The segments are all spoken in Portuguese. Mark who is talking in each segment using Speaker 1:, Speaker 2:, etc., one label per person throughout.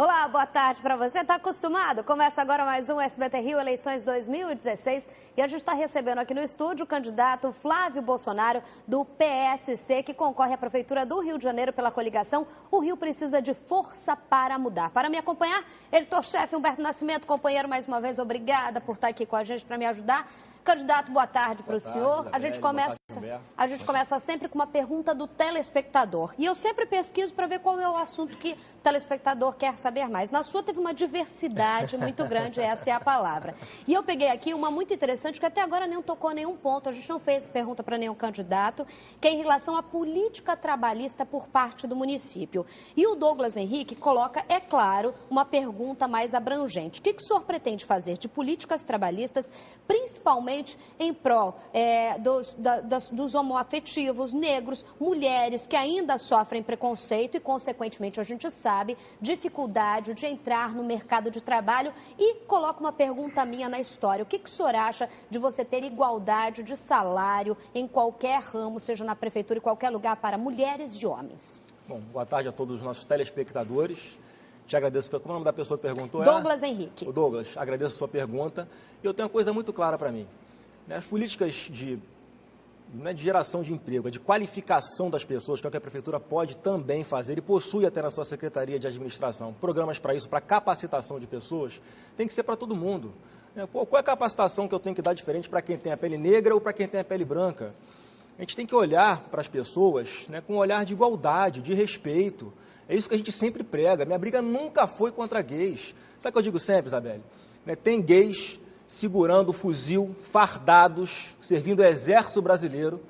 Speaker 1: Olá, boa tarde para você. Está acostumado? Começa agora mais um SBT Rio Eleições 2016 e a gente está recebendo aqui no estúdio o candidato Flávio Bolsonaro do PSC, que concorre à Prefeitura do Rio de Janeiro pela coligação O Rio Precisa de Força para Mudar. Para me acompanhar, editor-chefe Humberto Nascimento, companheiro, mais uma vez, obrigada por estar aqui com a gente para me ajudar. Candidato, boa tarde para o senhor. A gente começa sempre com uma pergunta do telespectador. E eu sempre pesquiso para ver qual é o assunto que o telespectador quer saber mais. Na sua teve uma diversidade muito grande, essa é a palavra. E eu peguei aqui uma muito interessante, que até agora não tocou nenhum ponto, a gente não fez pergunta para nenhum candidato, que é em relação à política trabalhista por parte do município. E o Douglas Henrique coloca, é claro, uma pergunta mais abrangente. O que o senhor pretende fazer de políticas trabalhistas, principalmente em prol dos homoafetivos, negros, mulheres que ainda sofrem preconceito e, consequentemente, a gente sabe, dificuldade de entrar no mercado de trabalho. E coloca uma pergunta minha na história. O que o senhor acha de você ter igualdade de salário em qualquer ramo, seja na prefeitura e qualquer lugar, para mulheres e homens?
Speaker 2: Bom, boa tarde a todos os nossos telespectadores. Te agradeço. Como é o nome da pessoa que perguntou?
Speaker 1: Douglas Henrique.
Speaker 2: O Douglas, agradeço a sua pergunta. E eu tenho uma coisa muito clara para mim. As políticas não é de geração de emprego, é de qualificação das pessoas, que é o que a Prefeitura pode também fazer e possui até na sua Secretaria de Administração. Programas para isso, para capacitação de pessoas, tem que ser para todo mundo. Qual é a capacitação que eu tenho que dar diferente para quem tem a pele negra ou para quem tem a pele branca? A gente tem que olhar para as pessoas, com um olhar de igualdade, de respeito. É isso que a gente sempre prega. Minha briga nunca foi contra gays. Sabe o que eu digo sempre, Isabelle? Tem gays segurando o fuzil, fardados, servindo o exército brasileiro,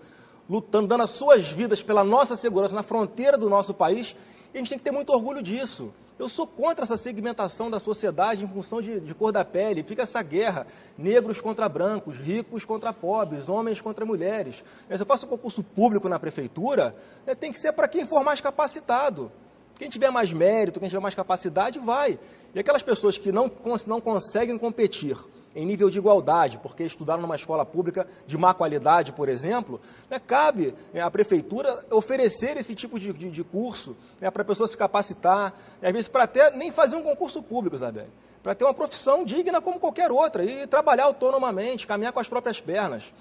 Speaker 2: lutando, dando as suas vidas pela nossa segurança na fronteira do nosso país, e a gente tem que ter muito orgulho disso. Eu sou contra essa segmentação da sociedade em função de cor da pele. Fica essa guerra, negros contra brancos, ricos contra pobres, homens contra mulheres. Se eu faço um concurso público na prefeitura, tem que ser para quem for mais capacitado. Quem tiver mais mérito, quem tiver mais capacidade, vai. E aquelas pessoas que não conseguem competir em nível de igualdade, porque estudaram numa escola pública de má qualidade, por exemplo, cabe à prefeitura oferecer esse tipo de curso para a pessoa se capacitar, às vezes para até nem fazer um concurso público, Isabelle, para ter uma profissão digna como qualquer outra e trabalhar autonomamente, caminhar com as próprias pernas.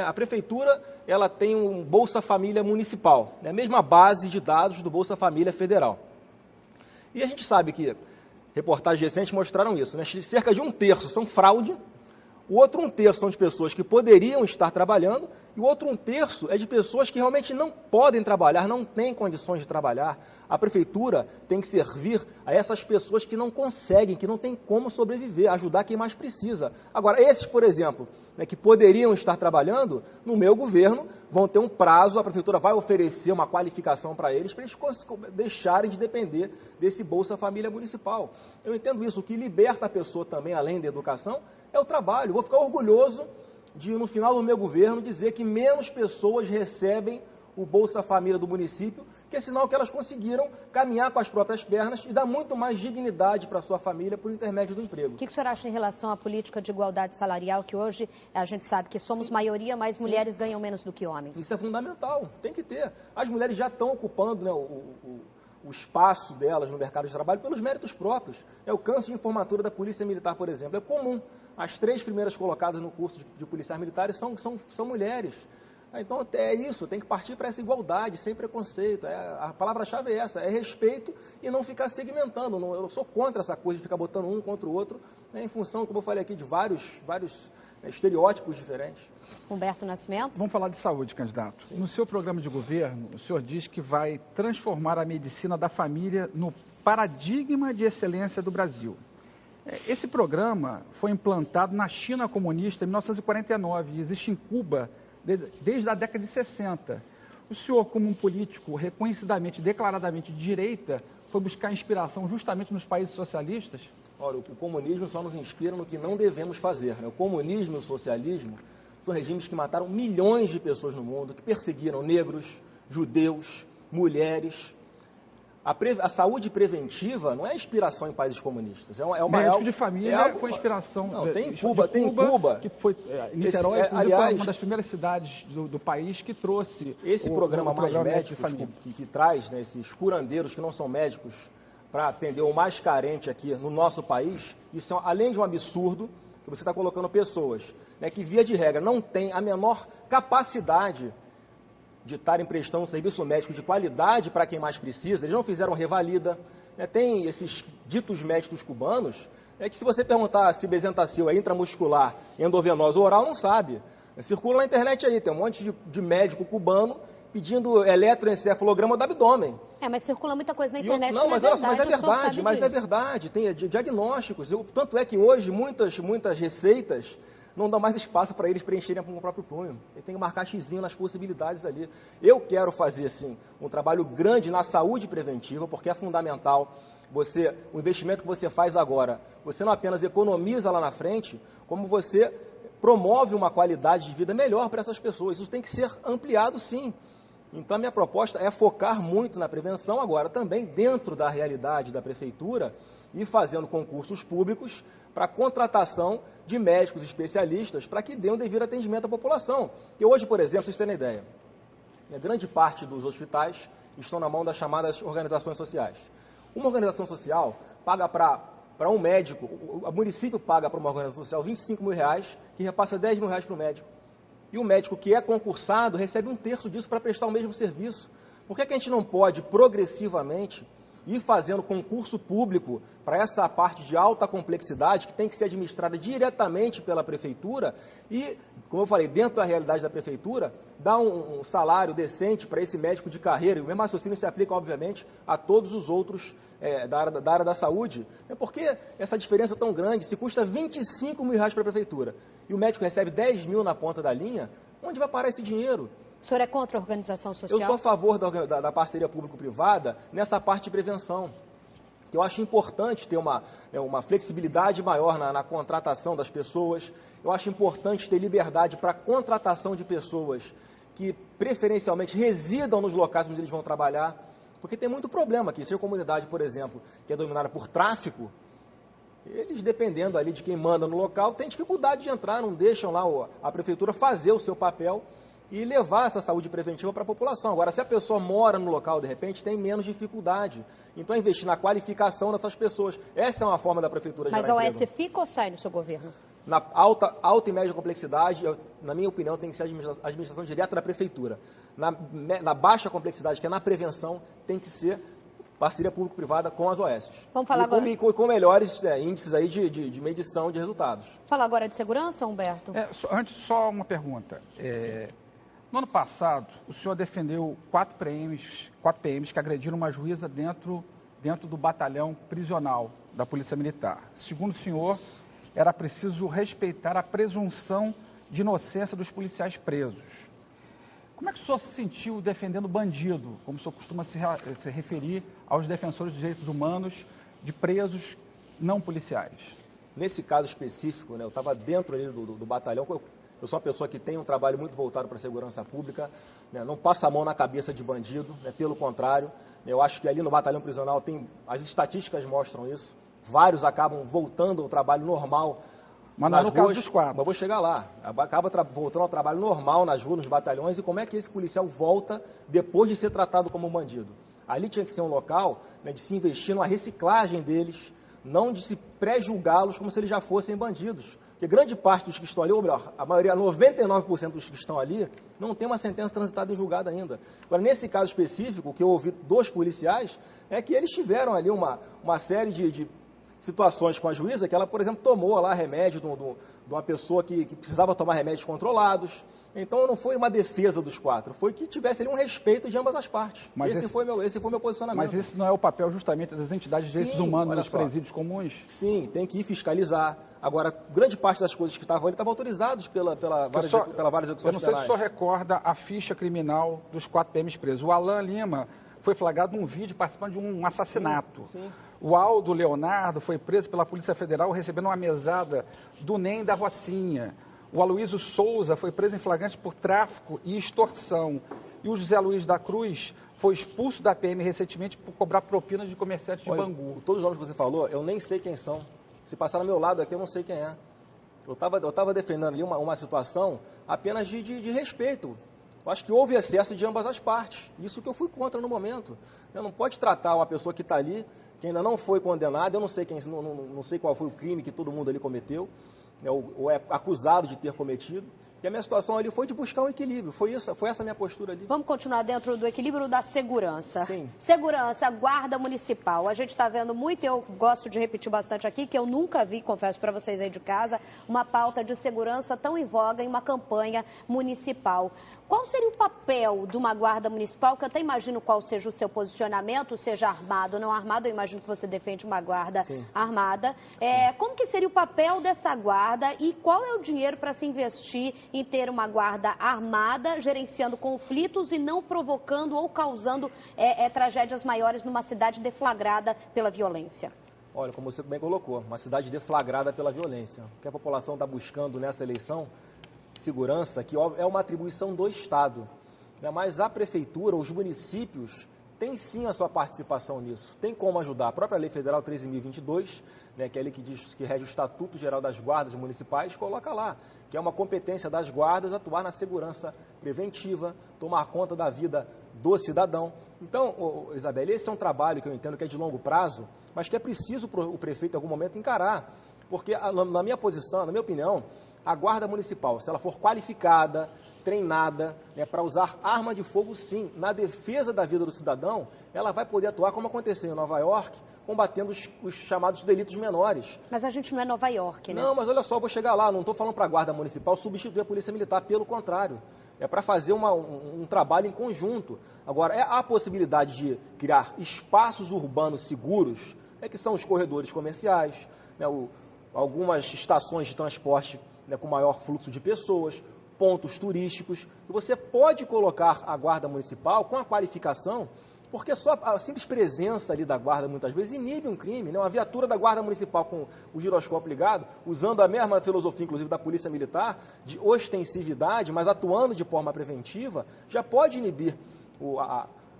Speaker 2: A prefeitura ela tem um Bolsa Família municipal, a mesma base de dados do Bolsa Família federal. E a gente sabe que reportagens recentes mostraram isso, cerca de 1/3 são fraude, o outro 1/3 são de pessoas que poderiam estar trabalhando, e o outro 1/3 é de pessoas que realmente não podem trabalhar, não têm condições de trabalhar. A prefeitura tem que servir a essas pessoas que não conseguem, que não têm como sobreviver, ajudar quem mais precisa. Agora, esses, por exemplo, que poderiam estar trabalhando, no meu governo, vão ter um prazo, a prefeitura vai oferecer uma qualificação para eles deixarem de depender desse Bolsa Família municipal. Eu entendo isso, o que liberta a pessoa também, além da educação, é o trabalho. Vou ficar orgulhoso de, no final do meu governo, dizer que menos pessoas recebem o Bolsa Família do município, que é sinal que elas conseguiram caminhar com as próprias pernas e dar muito mais dignidade para a sua família por intermédio do emprego.
Speaker 1: O que o senhor acha em relação à política de igualdade salarial, que hoje a gente sabe que somos maioria, mas mulheres ganham menos do que homens?
Speaker 2: Isso é fundamental, tem que ter. As mulheres já estão ocupando o espaço delas no mercado de trabalho pelos méritos próprios. O câncer de formatura da Polícia Militar, por exemplo, é comum. As 3 primeiras colocadas no curso de policiais militares são mulheres. Então é isso, tem que partir para essa igualdade, sem preconceito. A palavra-chave é essa, é respeito e não ficar segmentando. Eu sou contra essa coisa de ficar botando um contra o outro, em função, como eu falei aqui, de vários estereótipos diferentes.
Speaker 1: Humberto Nascimento.
Speaker 3: Vamos falar de saúde, candidato.
Speaker 2: Sim.
Speaker 3: No seu programa de governo, o senhor diz que vai transformar a medicina da família no paradigma de excelência do Brasil. Esse programa foi implantado na China comunista em 1949 e existe em Cuba desde a década de 60. O senhor, como um político reconhecidamente, declaradamente de direita, foi buscar inspiração justamente nos países socialistas?
Speaker 2: Olha, o comunismo só nos inspira no que não devemos fazer. O comunismo e o socialismo são regimes que mataram milhões de pessoas no mundo, que perseguiram negros, judeus, mulheres. A saúde preventiva não é inspiração em países comunistas.
Speaker 3: Médico de família foi inspiração.
Speaker 2: Não, tem Cuba.
Speaker 3: Que foi, Niterói,
Speaker 2: aliás,
Speaker 3: foi uma das primeiras cidades do país que trouxe
Speaker 2: esse programa Mais Médicos, que traz esses curandeiros que não são médicos para atender o mais carente aqui no nosso país, isso é, além de um absurdo, que você está colocando pessoas, né, que, via de regra, não têm a menor capacidade de estarem prestando um serviço médico de qualidade para quem mais precisa. Eles não fizeram revalida, né? Tem esses ditos médicos cubanos, que se você perguntar se Bezetacil é intramuscular, endovenosa ou oral, não sabe. Circula na internet aí, tem um monte de médico cubano pedindo eletroencefalograma do abdômen.
Speaker 1: Mas circula muita coisa na internet.
Speaker 2: Não, mas é verdade, tem diagnósticos. Tanto é que hoje muitas receitas não dão mais espaço para eles preencherem com o próprio punho. Ele tem que marcar xizinho nas possibilidades ali. Eu quero fazer, sim, um trabalho grande na saúde preventiva, porque é fundamental. O investimento que você faz agora, você não apenas economiza lá na frente, como você promove uma qualidade de vida melhor para essas pessoas. Isso tem que ser ampliado, sim. Então, a minha proposta é focar muito na prevenção, agora também dentro da realidade da prefeitura e fazendo concursos públicos para contratação de médicos especialistas para que dêem um devido atendimento à população. E hoje, por exemplo, vocês terem ideia, a grande parte dos hospitais estão na mão das chamadas organizações sociais. Uma organização social paga para um médico, o município paga para uma organização social R$25 mil, que repassa R$10 mil para o médico. E o médico que é concursado recebe 1/3 disso para prestar o mesmo serviço. Por que a gente não pode, progressivamente, ir fazendo concurso público para essa parte de alta complexidade, que tem que ser administrada diretamente pela prefeitura e, como eu falei, dentro da realidade da prefeitura, dar um salário decente para esse médico de carreira? E o mesmo raciocínio se aplica, obviamente, a todos os outros da área da saúde. Por que essa diferença tão grande? Se custa R$25 mil para a prefeitura e o médico recebe 10 mil na ponta da linha, onde vai parar esse dinheiro?
Speaker 1: O senhor é contra a organização social?
Speaker 2: Eu sou a favor da parceria público-privada nessa parte de prevenção. Eu acho importante ter uma flexibilidade maior na contratação das pessoas. Eu acho importante ter liberdade para a contratação de pessoas que preferencialmente residam nos locais onde eles vão trabalhar. Porque tem muito problema aqui. Se a comunidade, por exemplo, que é dominada por tráfico, eles, dependendo ali de quem manda no local, têm dificuldade de entrar, não deixam lá a prefeitura fazer o seu papel e levar essa saúde preventiva para a população. Agora, se a pessoa mora no local, de repente, tem menos dificuldade. Então, investir na qualificação dessas pessoas. Essa é uma forma da prefeitura gerar emprego.
Speaker 1: Mas a OS fica ou sai no seu governo?
Speaker 2: Na alta e média complexidade, na minha opinião, tem que ser a administração direta da prefeitura. Na baixa complexidade, que é na prevenção, tem que ser parceria público-privada com as OS.
Speaker 1: Vamos falar agora
Speaker 2: com melhores índices aí de medição de resultados.
Speaker 1: Falar agora de segurança, Humberto?
Speaker 3: Antes, só uma pergunta. No ano passado, o senhor defendeu 4 PMs que agrediram uma juíza dentro do batalhão prisional da Polícia Militar. Segundo o senhor, era preciso respeitar a presunção de inocência dos policiais presos. Como é que o senhor se sentiu defendendo bandido, como o senhor costuma se referir aos defensores dos direitos humanos de presos não policiais?
Speaker 2: Nesse caso específico, eu estava dentro ali do batalhão. Eu sou uma pessoa que tem um trabalho muito voltado para a segurança pública, não passa a mão na cabeça de bandido, pelo contrário. Eu acho que ali no batalhão prisional as estatísticas mostram isso. Vários acabam voltando ao trabalho normal.
Speaker 3: Mas não é no caso dos 4.
Speaker 2: Mas vou chegar lá. Acaba voltando ao trabalho normal nas ruas, nos batalhões. E como é que esse policial volta depois de ser tratado como um bandido? Ali tinha que ser um local de se investir numa reciclagem deles, não de se pré-julgá-los como se eles já fossem bandidos. Porque grande parte dos que estão ali, ou melhor, a maioria, 99% dos que estão ali, não tem uma sentença transitada em julgado ainda. Agora, nesse caso específico, que eu ouvi dos policiais, é que eles tiveram ali uma série de situações com a juíza, que ela, por exemplo, tomou lá remédio de uma pessoa que precisava tomar remédios controlados. Então, não foi uma defesa dos 4, foi que tivesse ali um respeito de ambas as partes. Esse foi meu posicionamento.
Speaker 3: Mas esse não é o papel justamente das entidades de direitos humanos nos presídios comuns?
Speaker 2: Sim, tem que ir fiscalizar. Agora, grande parte das coisas que estavam ali estavam autorizadas pela vara de execuções penais.
Speaker 3: Eu não sei se o senhor recorda a ficha criminal dos 4 PMs presos. O Alan Lima foi flagrado num vídeo participando de um assassinato.
Speaker 2: Sim.
Speaker 3: O Aldo Leonardo foi preso pela Polícia Federal recebendo uma mesada do NEM da Rocinha. O Aloysio Souza foi preso em flagrante por tráfico e extorsão. E o José Luiz da Cruz foi expulso da PM recentemente por cobrar propina de comerciantes de Bangu.
Speaker 2: Todos os nomes que você falou, eu nem sei quem são. Se passar ao meu lado aqui, eu não sei quem é. Eu estava defendendo ali uma situação apenas de respeito. Eu acho que houve excesso de ambas as partes. Isso que eu fui contra no momento. Não pode tratar uma pessoa que está ali que ainda não foi condenado, eu não sei, não sei qual foi o crime que todo mundo ali cometeu, né, ou é acusado de ter cometido. E a minha situação ali foi de buscar um equilíbrio, foi essa a minha postura ali.
Speaker 1: Vamos continuar dentro do equilíbrio da segurança.
Speaker 2: Sim.
Speaker 1: Segurança, guarda municipal. A gente está vendo muito, eu gosto de repetir bastante aqui, que eu nunca vi, confesso para vocês aí de casa, uma pauta de segurança tão em voga em uma campanha municipal. Qual seria o papel de uma guarda municipal, que eu até imagino qual seja o seu posicionamento, seja armado ou não armado, eu imagino que você defende uma guarda armada. Como que seria o papel dessa guarda e qual é o dinheiro para se investir em ter uma guarda armada, gerenciando conflitos e não provocando ou causando tragédias maiores numa cidade deflagrada pela violência?
Speaker 2: Olha, como você bem colocou, uma cidade deflagrada pela violência. O que a população está buscando nessa eleição, segurança, que é uma atribuição do Estado. Mas a prefeitura, os municípios, tem sim a sua participação nisso, tem como ajudar. A própria Lei Federal 13.022, né, que é a lei que rege o Estatuto Geral das Guardas Municipais, coloca lá, que é uma competência das guardas atuar na segurança preventiva, tomar conta da vida do cidadão. Então, Isabelle, esse é um trabalho que eu entendo que é de longo prazo, mas que é preciso o prefeito em algum momento encarar, porque na minha posição, na minha opinião, a guarda municipal, se ela for qualificada, treinada, né, para usar arma de fogo, sim, na defesa da vida do cidadão, ela vai poder atuar como aconteceu em Nova York, combatendo os chamados delitos menores.
Speaker 1: Mas a gente não é Nova York, né?
Speaker 2: Não, mas olha só, eu vou chegar lá, não estou falando para a Guarda Municipal substituir a Polícia Militar, pelo contrário, é para fazer um trabalho em conjunto. Agora, há a possibilidade de criar espaços urbanos seguros, que são os corredores comerciais, né, algumas estações de transporte, né, com maior fluxo de pessoas, pontos turísticos, e você pode colocar a guarda municipal com a qualificação, porque só a simples presença ali da guarda, muitas vezes, inibe um crime, né? Uma viatura da guarda municipal com o giroscópio ligado, usando a mesma filosofia, inclusive, da polícia militar, de ostensividade, mas atuando de forma preventiva, já pode inibir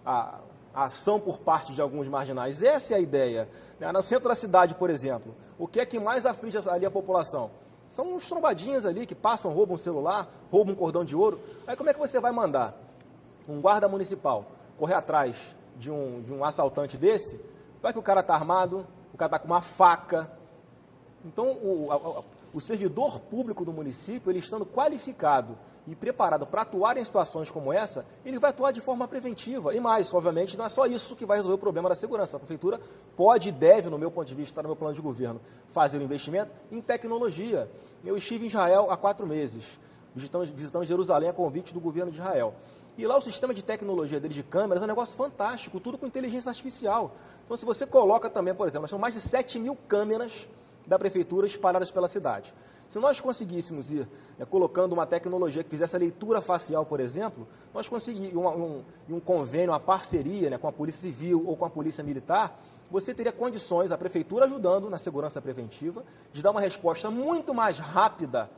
Speaker 2: a ação por parte de alguns marginais. Essa é a ideia. No centro da cidade, por exemplo, o que é que mais aflige ali a população? São uns trombadinhas ali que passam, roubam um celular, roubam um cordão de ouro. Aí como é que você vai mandar um guarda municipal correr atrás de um assaltante desse? Vai que o cara está armado, o cara está com uma faca. Então, o servidor público do município, ele estando qualificado e preparado para atuar em situações como essa, ele vai atuar de forma preventiva. E mais, obviamente, não é só isso que vai resolver o problema da segurança. A prefeitura pode e deve, no meu ponto de vista, no meu plano de governo, fazer um investimento em tecnologia. Eu estive em Israel há 4 meses, visitando Jerusalém a convite do governo de Israel. E lá o sistema de tecnologia deles de câmeras é um negócio fantástico, tudo com inteligência artificial. Então, se você coloca também, por exemplo, nós temos mais de 7.000 câmeras da prefeitura espalhadas pela cidade. Se nós conseguíssemos ir colocando uma tecnologia que fizesse a leitura facial, por exemplo, nós conseguíamos um convênio, uma parceria, com a Polícia Civil ou com a Polícia Militar, você teria condições, a prefeitura ajudando na segurança preventiva, de dar uma resposta muito mais rápida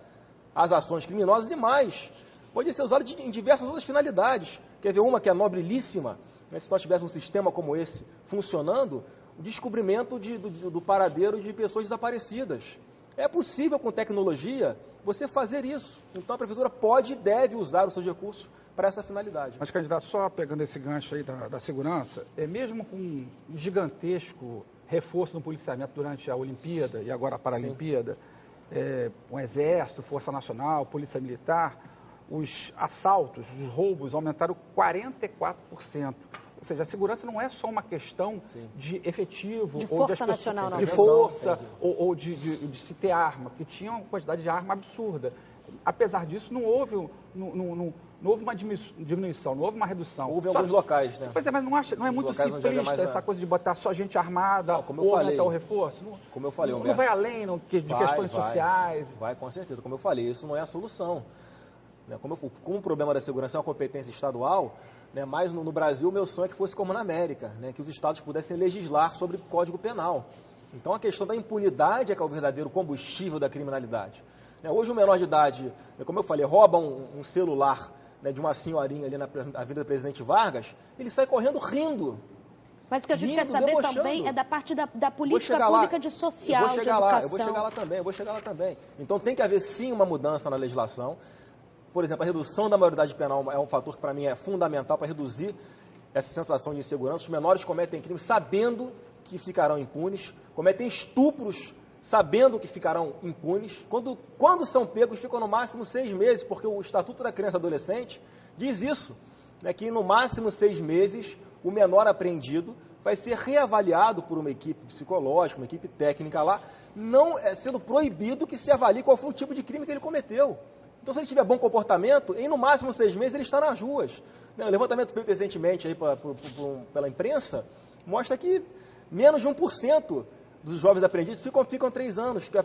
Speaker 2: às ações criminosas e mais. Pode ser usado em diversas outras finalidades. Quer ver uma que é nobilíssima? Se nós tivéssemos um sistema como esse funcionando, o descobrimento do paradeiro de pessoas desaparecidas. É possível, com tecnologia, você fazer isso. Então, a prefeitura pode e deve usar os seus recursos para essa finalidade.
Speaker 3: Mas, candidato, só pegando esse gancho aí da segurança, mesmo com um gigantesco reforço no policiamento durante a Olimpíada e agora a Paralimpíada, o Exército, Força Nacional, Polícia Militar, os assaltos, os roubos aumentaram 44%. Ou seja, a segurança não é só uma questão de efetivo,
Speaker 1: de
Speaker 3: ou
Speaker 1: força nacional, não.
Speaker 3: De força, ou de se ter arma, porque tinha uma quantidade de arma absurda. Apesar disso, não houve uma diminuição, não houve uma redução.
Speaker 2: Houve alguns locais, né?
Speaker 3: Pois é, mas não é muito simplista essa coisa de botar só gente armada ou aumentar o reforço?
Speaker 2: Como eu falei,
Speaker 3: não vai além de questões sociais?
Speaker 2: Vai, com certeza. Como eu falei, isso não é a solução. Como o problema da segurança é uma competência estadual, mas no Brasil o meu sonho é que fosse como na América, que os estados pudessem legislar sobre o Código Penal. Então a questão da impunidade é que é o verdadeiro combustível da criminalidade. Hoje o menor de idade, como eu falei, rouba um celular de uma senhorinha ali na Avenida Presidente Vargas, ele sai correndo rindo.
Speaker 1: Mas o que a gente quer saber também é da parte da política pública de social, de educação.
Speaker 2: Eu vou chegar lá também. Então tem que haver sim uma mudança na legislação. Por exemplo, a redução da maioridade penal é um fator que para mim é fundamental para reduzir essa sensação de insegurança. Os menores cometem crimes sabendo que ficarão impunes, cometem estupros sabendo que ficarão impunes. Quando são pegos, ficam no máximo 6 meses, porque o Estatuto da Criança e Adolescente diz isso, né, que no máximo 6 meses o menor apreendido vai ser reavaliado por uma equipe psicológica, uma equipe técnica lá, não sendo proibido que se avalie qual foi o tipo de crime que ele cometeu. Então, se ele tiver bom comportamento, em no máximo 6 meses ele está nas ruas. O levantamento feito recentemente aí pela imprensa mostra que menos de 1% dos jovens aprendizes ficam 3 anos, que é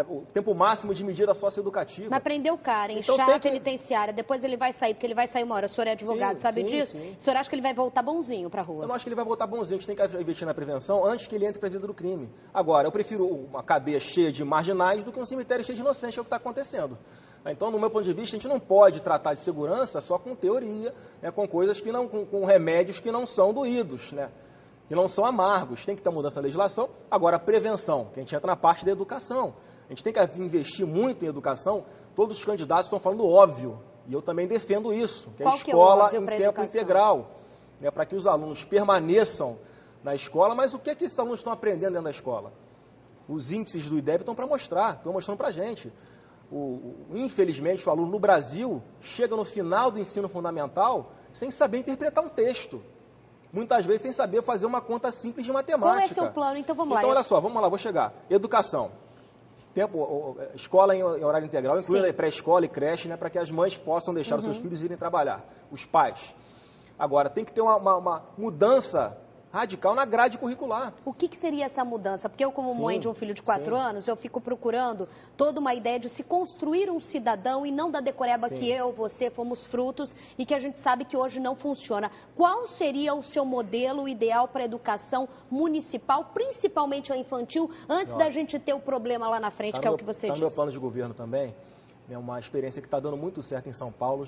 Speaker 2: o tempo máximo de medida socioeducativa.
Speaker 1: Mas prendeu o cara,
Speaker 2: Então,
Speaker 1: enxada penitenciária, depois ele vai sair, porque ele vai sair uma hora. O senhor é advogado, sabe disso?
Speaker 2: Sim.
Speaker 1: O senhor acha que ele vai voltar bonzinho para a rua?
Speaker 2: Eu não acho que ele vai voltar bonzinho, a gente tem que investir na prevenção antes que ele entre para a vida do crime. Agora, eu prefiro uma cadeia cheia de marginais do que um cemitério cheio de inocentes, que é o que está acontecendo. Então, no meu ponto de vista, a gente não pode tratar de segurança só com teoria, né, com coisas que não, com remédios que não são doídos, né, que não são amargos. Tem que ter mudança na legislação. Agora, a prevenção, que a gente entra na parte da educação. A gente tem que investir muito em educação. Todos os candidatos estão falando óbvio, e eu também defendo isso, que é a escola em tempo integral, né, para que os alunos permaneçam na escola. Mas o que é que esses alunos estão aprendendo dentro da escola? Os índices do IDEB estão mostrando para a gente. Infelizmente, o aluno no Brasil chega no final do ensino fundamental sem saber interpretar um texto. Muitas vezes sem saber fazer uma conta simples de matemática.
Speaker 1: Qual é seu plano? Então vamos lá.
Speaker 2: Então, olha só, vou chegar. Educação. Escola em horário integral, incluindo pré-escola e creche, né, para que as mães possam deixar os seus filhos irem trabalhar, os pais. Agora, tem que ter uma mudança radical na grade curricular.
Speaker 1: O que seria essa mudança? Porque eu, como mãe de um filho de 4 anos, eu fico procurando toda uma ideia de se construir um cidadão e não da decoreba que eu, você, fomos frutos e que a gente sabe que hoje não funciona. Qual seria o seu modelo ideal para a educação municipal, principalmente a infantil, antes da gente ter o problema lá na frente, que é o que você disse?
Speaker 2: No meu plano de governo também, é uma experiência que está dando muito certo em São Paulo,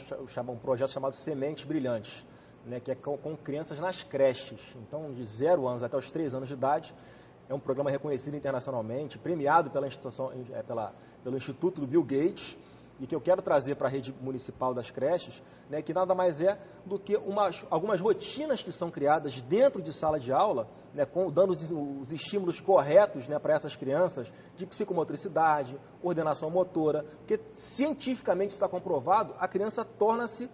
Speaker 2: um projeto chamado Sementes Brilhantes, né, que é com crianças nas creches. Então, de 0 anos até os 3 anos de idade. É um programa reconhecido internacionalmente, premiado pelo Instituto do Bill Gates, e que eu quero trazer para a rede municipal das creches, né, que nada mais é do que algumas rotinas que são criadas dentro de sala de aula, né, dando os estímulos corretos, né, para essas crianças, de psicomotricidade, coordenação motora, porque cientificamente está comprovado, a criança torna-se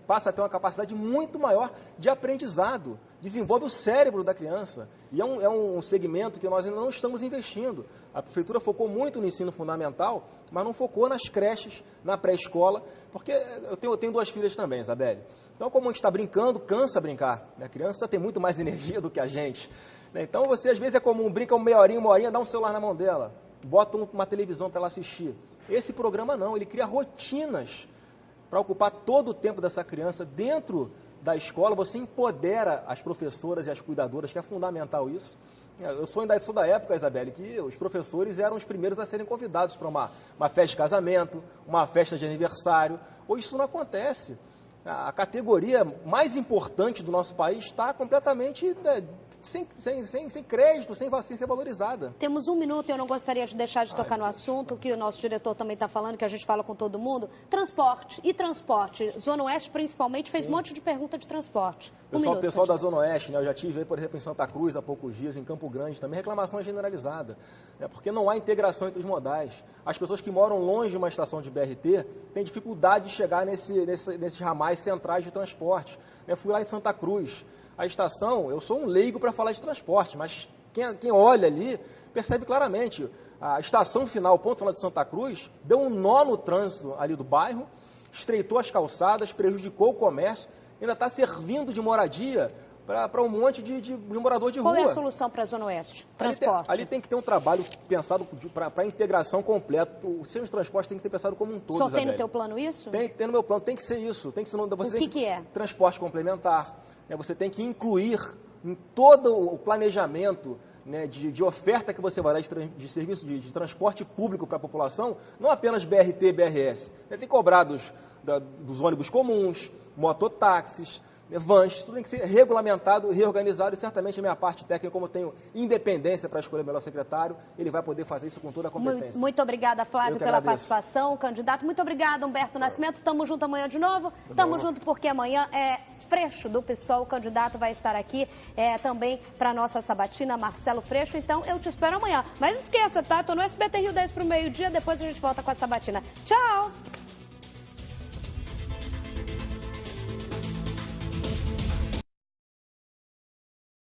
Speaker 2: passa a ter uma capacidade muito maior de aprendizado, desenvolve o cérebro da criança. E é um segmento que nós ainda não estamos investindo. A prefeitura focou muito no ensino fundamental, mas não focou nas creches, na pré-escola, porque eu tenho 2 filhas também, Isabelle. Então, como a gente está brincando, cansa brincar. A criança tem muito mais energia do que a gente. Então, você às vezes é comum, brinca uma horinha, dá um celular na mão dela, bota uma televisão para ela assistir. Esse programa não, ele cria rotinas para ocupar todo o tempo dessa criança dentro da escola. Você empodera as professoras e as cuidadoras, que é fundamental isso. Eu sou da época, Isabelle, que os professores eram os primeiros a serem convidados para uma festa de casamento, uma festa de aniversário. Hoje isso não acontece. A categoria mais importante do nosso país está completamente sem crédito, sem ser valorizada.
Speaker 1: Temos 1 minuto e eu não gostaria de deixar de tocar no assunto, que o nosso diretor também está falando, que a gente fala com todo mundo. Transporte. Zona Oeste, principalmente, fez um monte de pergunta de transporte.
Speaker 2: O pessoal da Zona Oeste, né, eu já tive aí, por exemplo, em Santa Cruz há poucos dias, em Campo Grande, também reclamação generalizada, né, porque não há integração entre os modais. As pessoas que moram longe de uma estação de BRT têm dificuldade de chegar nesses ramais centrais de transporte. Eu fui lá em Santa Cruz. A estação, eu sou um leigo para falar de transporte, mas quem olha ali percebe claramente. A estação final, o ponto final de Santa Cruz, deu um nó no trânsito ali do bairro, estreitou as calçadas, prejudicou o comércio, ainda está servindo de moradia para um monte de morador de rua.
Speaker 1: Qual é a solução para a Zona Oeste? Transporte.
Speaker 2: Ali tem que ter um trabalho pensado para a integração completa. O sistema de transporte tem que ser pensado como um todo,
Speaker 1: Só tem no teu plano isso?
Speaker 2: Tem no meu plano, tem que ser isso. Tem que ser,
Speaker 1: o que é?
Speaker 2: Transporte complementar. Né, você tem que incluir em todo o planejamento, né, de oferta que você vai dar de serviço de transporte público para a população, não apenas BRT e BRS. Tem que cobrar dos ônibus comuns, mototáxis, vans, tudo tem que ser regulamentado, reorganizado, e certamente a minha parte técnica, como eu tenho independência para escolher o melhor secretário, ele vai poder fazer isso com toda a competência.
Speaker 1: Muito obrigada, Flávio, pela participação. Candidato, muito obrigada, Humberto Nascimento. Tamo junto amanhã de novo. Tamo junto porque amanhã é Freixo do PSOL. O candidato vai estar aqui também para nossa sabatina, Marcelo Freixo. Então, eu te espero amanhã. Mas esqueça, tá? Tô no SBT Rio 10 pro meio-dia, depois a gente volta com a sabatina. Tchau!